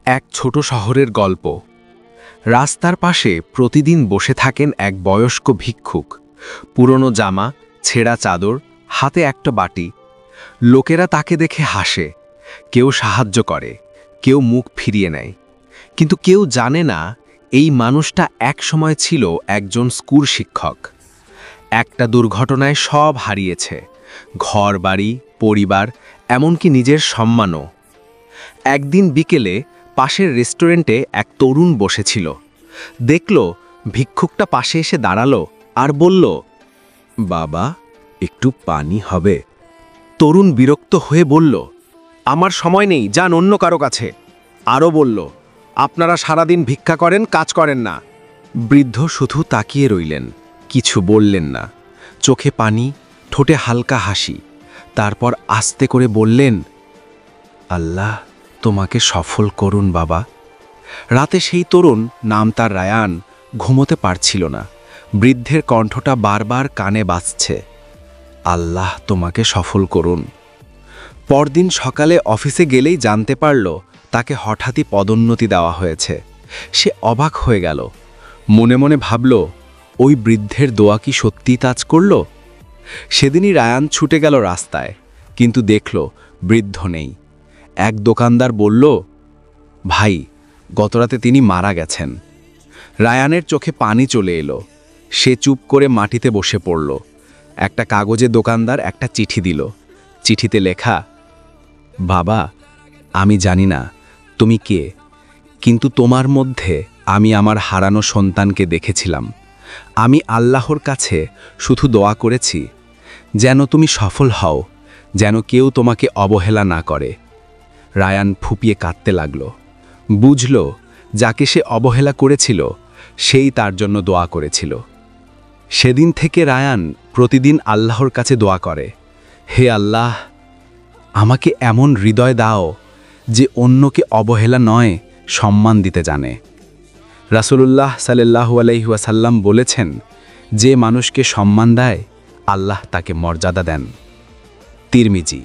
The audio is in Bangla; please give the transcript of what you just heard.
এক ছোট শহরের গল্প। রাস্তার পাশে প্রতিদিন বসে থাকেন এক বয়স্ক ভিক্ষুক। পুরনো জামা, ছেঁড়া চাদর, হাতে একটা বাটি। লোকেরা তাকে দেখে হাসে, কেউ সাহায্য করে, কেউ মুখ ফিরিয়ে নেয়। কিন্তু কেউ জানে না এই মানুষটা একসময় ছিল একজন স্কুল শিক্ষক। একটা দুর্ঘটনায় সব হারিয়েছে, ঘর বাড়ি, পরিবার, এমনকি নিজের সম্মানও। একদিন বিকেলে পাশের রেস্টুরেন্টে এক তরুণ বসেছিল। দেখল ভিক্ষুকটা পাশে এসে দাঁড়ালো আর বলল, বাবা, একটু পানি হবে? তরুণ বিরক্ত হয়ে বলল, আমার সময় নেই, যান অন্য কারো কাছে। আরও বলল, আপনারা সারাদিন ভিক্ষা করেন, কাজ করেন না। বৃদ্ধ শুধু তাকিয়ে রইলেন, কিছু বললেন না। চোখে পানি, ঠোঁটে হালকা হাসি। তারপর আস্তে করে বললেন, আল্লাহ তোমাকে সফল করুন বাবা। রাতে সেই তরুণ, নাম তার রায়ান, ঘুমোতে পারছিল না। বৃদ্ধের কণ্ঠটা বারবার কানে বাজছে, আল্লাহ তোমাকে সফল করুন। পরদিন সকালে অফিসে গেলেই জানতে পারল তাকে হঠাৎই পদোন্নতি দেওয়া হয়েছে। সে অবাক হয়ে গেল। মনে মনে ভাবল, ওই বৃদ্ধের দোয়া কি সত্যিই কাজ করল? সেদিনই রায়ান ছুটে গেল রাস্তায়, কিন্তু দেখল বৃদ্ধ নেই। এক দোকানদার বলল, ভাই, গতরাতে তিনি মারা গেছেন। রায়ানের চোখে পানি চলে এলো। সে চুপ করে মাটিতে বসে পড়ল। একটা কাগজে দোকানদার একটা চিঠি দিল। চিঠিতে লেখা, বাবা, আমি জানি না তুমি কে, কিন্তু তোমার মধ্যে আমি আমার হারানো সন্তানকে দেখেছিলাম। আমি আল্লাহর কাছে শুধু দোয়া করেছি যেন তুমি সফল হও, যেন কেউ তোমাকে অবহেলা না করে। রায়ান ফুপিয়ে কাঁদতে লাগল। বুঝল, যাকে সে অবহেলা করেছিল সেই তার জন্য দোয়া করেছিল। সেদিন থেকে রায়ান প্রতিদিন আল্লাহর কাছে দোয়া করে, হে আল্লাহ, আমাকে এমন হৃদয় দাও যে অন্যকে অবহেলা নয়, সম্মান দিতে জানে। রাসূলুল্লাহ সাল্লাল্লাহু আলাইহি ওয়াসাল্লাম বলেছেন, যে মানুষকে সম্মান দেয় আল্লাহ তাকে মর্যাদা দেন। তিরমিজি।